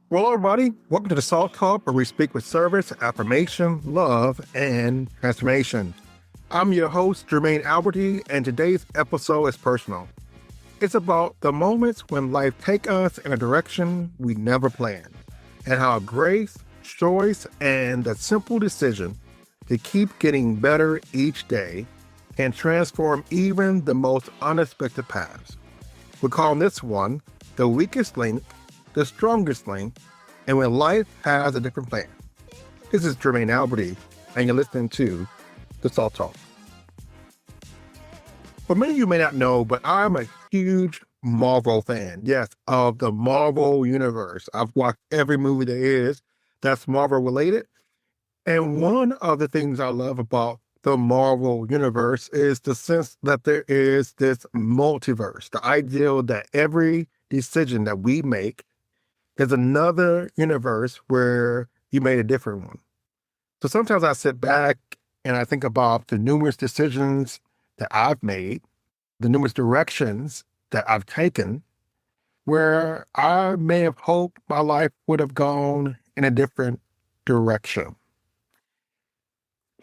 Well, everybody, welcome to the Salt Talk, where we speak with service, affirmation, love, and transformation. I'm your host, Jermaine Alberty, and today's episode is personal. It's about the moments when life takes us in a direction we never planned, and how grace, choice, and the simple decision to keep getting better each day can transform even the most unexpected paths. We're calling this one the weakest link, the strongest link, and when life has a different plan. This is Jermaine Alberty, and you're listening to the Salt Talk. For many of you may not know, but I'm a huge Marvel fan. Yes, of the Marvel universe. I've watched every movie there is that's Marvel related. And one of the things I love about the Marvel universe is the sense that there is this multiverse, the ideal that every decision that we make is another universe where you made a different one. So sometimes I sit back and I think about the numerous decisions that I've made, the numerous directions that I've taken, where I may have hoped my life would have gone in a different direction.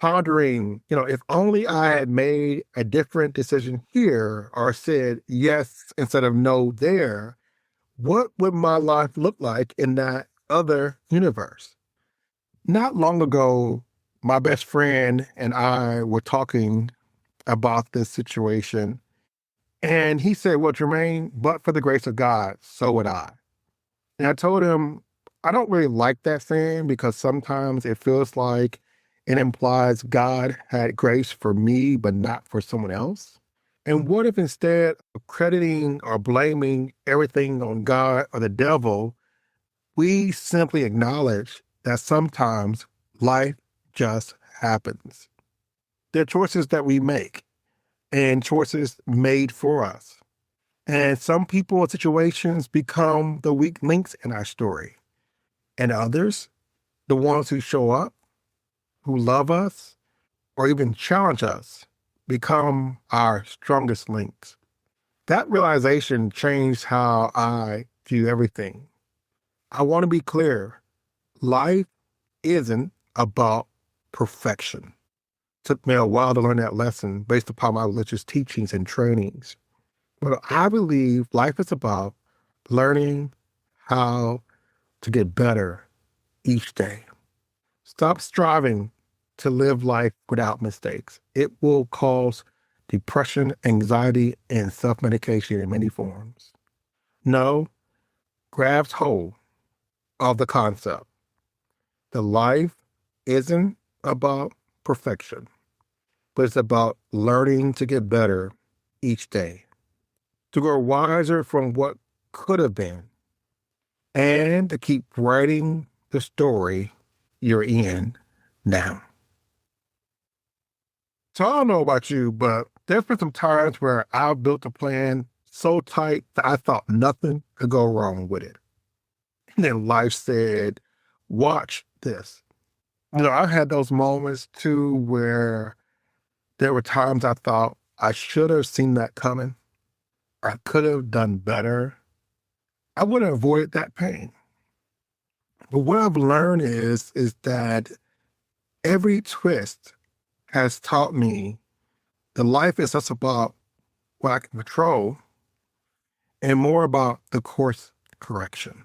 Pondering, if only I had made a different decision here or said yes instead of no there, what would my life look like in that other universe? Not long ago, my best friend and I were talking about this situation, and he said, well, Jermaine, but for the grace of God, so would I. And I told him, I don't really like that saying because sometimes it feels like it implies God had grace for me, but not for someone else. And what if instead of crediting or blaming everything on God or the devil, we simply acknowledge that sometimes life just happens? There are choices that we make and choices made for us. And some people and situations become the weak links in our story. And others, the ones who show up, who love us, or even challenge us, become our strongest links. That realization changed how I view everything. I want to be clear. Life isn't about perfection. It took me a while to learn that lesson based upon my religious teachings and trainings. But I believe life is about learning how to get better each day. Stop striving to live life without mistakes. It will cause depression, anxiety, and self-medication in many forms. No, grabs hold of the concept that life isn't about perfection, but it's about learning to get better each day, to grow wiser from what could have been, and to keep writing the story you're in now. So I don't know about you, but there's been some times where I've built a plan so tight that I thought nothing could go wrong with it. And then life said, watch this. I had those moments too where there were times I thought I should have seen that coming. I could have done better. I would have avoided that pain. But what I've learned is that every twist has taught me that life is less about what I can control and more about the course correction.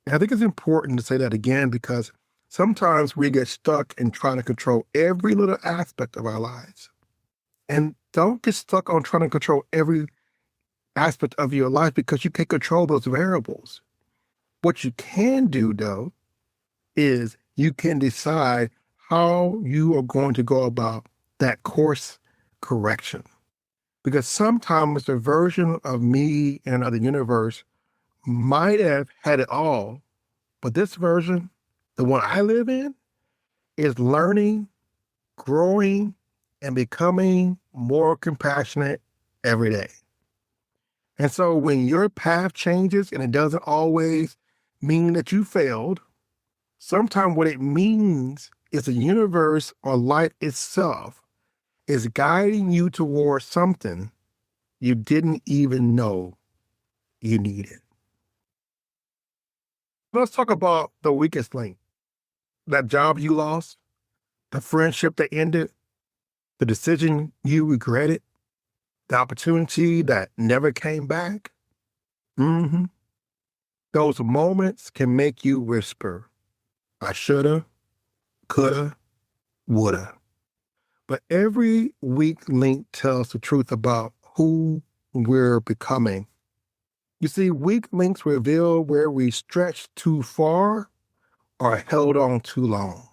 And I think it's important to say that again because sometimes we get stuck in trying to control every little aspect of our lives. And don't get stuck on trying to control every aspect of your life because you can't control those variables. What you can do, though, is you can decide how you are going to go about that course correction. Because sometimes the version of me in another universe might have had it all, but this version, the one I live in, is learning, growing, and becoming more compassionate every day. And so when your path changes and it doesn't always mean that you failed, sometimes what it means is the universe or life itself is guiding you towards something you didn't even know you needed. Let's talk about the weakest link. That job you lost, the friendship that ended, the decision you regretted, the opportunity that never came back. hmm Those moments can make you whisper, I shoulda, coulda, woulda. But every weak link tells the truth about who we're becoming. You see, weak links reveal where we stretched too far or held on too long.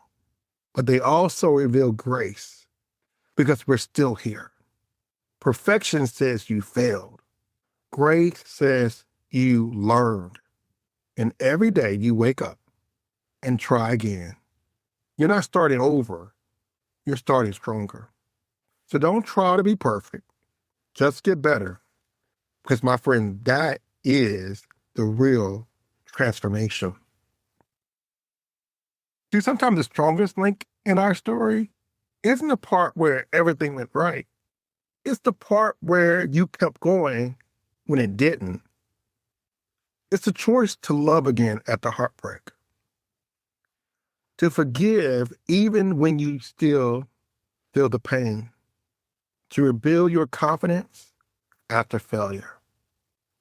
But they also reveal grace because we're still here. Perfection says you failed. Grace says you learned. And every day you wake up and try again. You're not starting over, you're starting stronger. So don't try to be perfect. Just get better. Because, my friend, that is the real transformation. See, sometimes the strongest link in our story isn't the part where everything went right. It's the part where you kept going when it didn't. It's the choice to love again at the heartbreak, to forgive even when you still feel the pain, to rebuild your confidence after failure.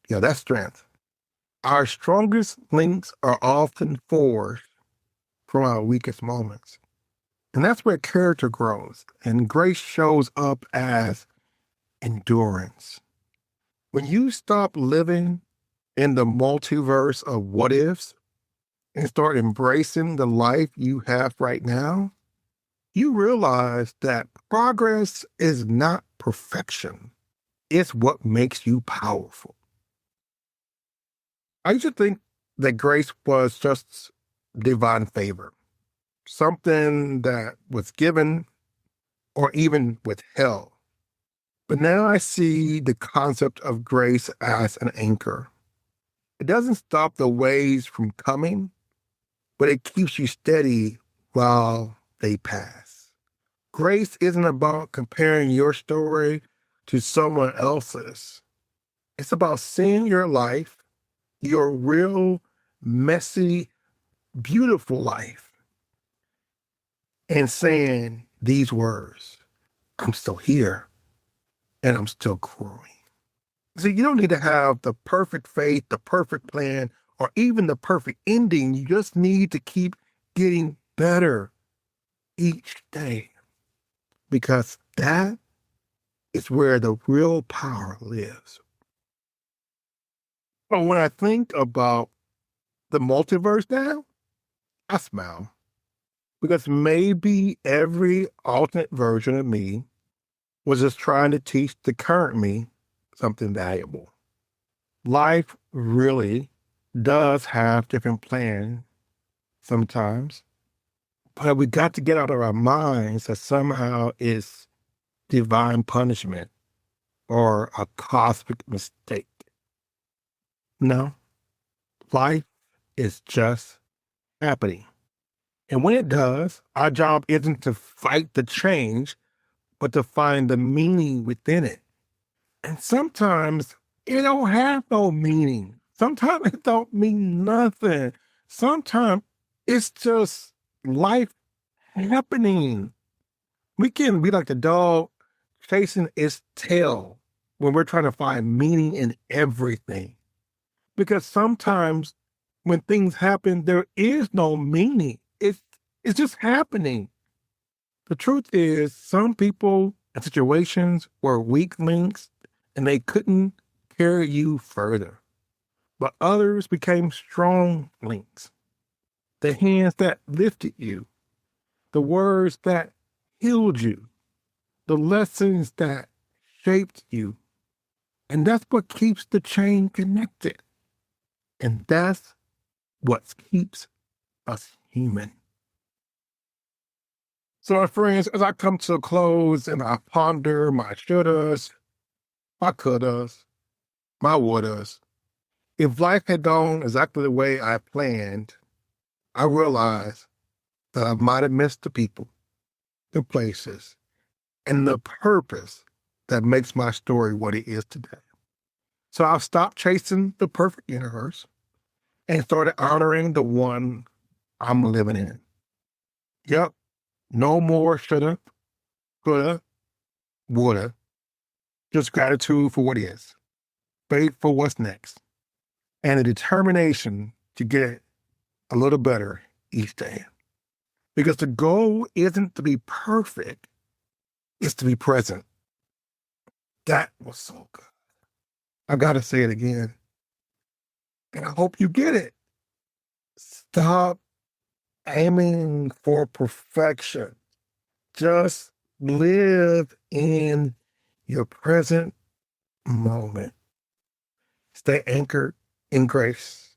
Yeah, that's strength. Our strongest links are often forged from our weakest moments. And that's where character grows and grace shows up as endurance. When you stop living in the multiverse of what ifs and start embracing the life you have right now, you realize that progress is not perfection. It's what makes you powerful. I used to think that grace was just divine favor, something that was given or even withheld. But now I see the concept of grace as an anchor. It doesn't stop the waves from coming, but it keeps you steady while they pass. Grace isn't about comparing your story to someone else's. It's about seeing your life, your real, messy, beautiful life, and saying these words, I'm still here and I'm still growing. See, you don't need to have the perfect faith, the perfect plan, or even the perfect ending. You just need to keep getting better each day because that is where the real power lives. But when I think about the multiverse now, I smile because maybe every alternate version of me was just trying to teach the current me something valuable. Life really does have different plans sometimes, but we got to get out of our minds that somehow it's divine punishment or a cosmic mistake. No, life is just happening. And when it does, our job isn't to fight the change, but to find the meaning within it. And sometimes it don't have no meaning. Sometimes it don't mean nothing. Sometimes it's just life happening. We can be like the dog chasing its tail when we're trying to find meaning in everything. Because sometimes when things happen, there is no meaning. It's just happening. The truth is, some people and situations were weak links and they couldn't carry you further. But others became strong links. The hands that lifted you, the words that healed you, the lessons that shaped you. And that's what keeps the chain connected. And that's what keeps us human. So, my friends, as I come to a close and I ponder my shouldas, my couldas, my wouldas, if life had gone exactly the way I planned, I realized that I might have missed the people, the places, and the purpose that makes my story what it is today. So I'll stop chasing the perfect universe and started honoring the one I'm living in. Yep. No more shoulda, coulda, woulda. Just gratitude for what is, faith for what's next, and a determination to get a little better each day. Because the goal isn't to be perfect, it's to be present. That was so good. I've got to say it again. And I hope you get it. Stop aiming for perfection. Just live in your present moment. Stay anchored in grace.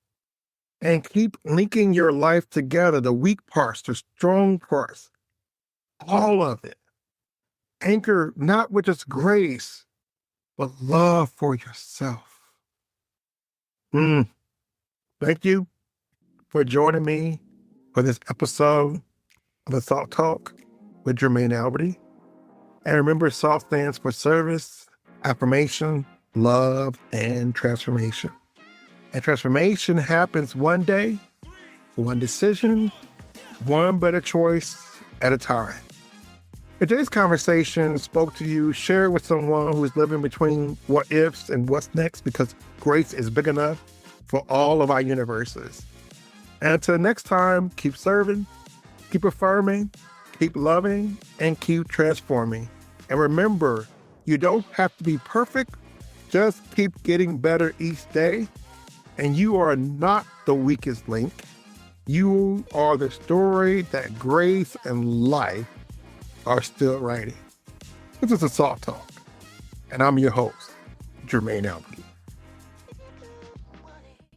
And keep linking your life together, the weak parts, the strong parts, all of it. Anchor not with just grace, but love for yourself. Thank you for joining me for this episode of the Salt Talk with Jermaine Alberty. And remember, SALT stands for service, affirmation, love, and transformation. And transformation happens one day, one decision, one better choice at a time. If today's conversation spoke to you, share it with someone who is living between what ifs and what's next, because grace is big enough for all of our universes. And until next time, keep serving, keep affirming, keep loving, and keep transforming. And remember, you don't have to be perfect. Just keep getting better each day. And you are not the weakest link. You are the story that grace and life are still writing. This is a Salt Talk. And I'm your host, Jermaine Alberty.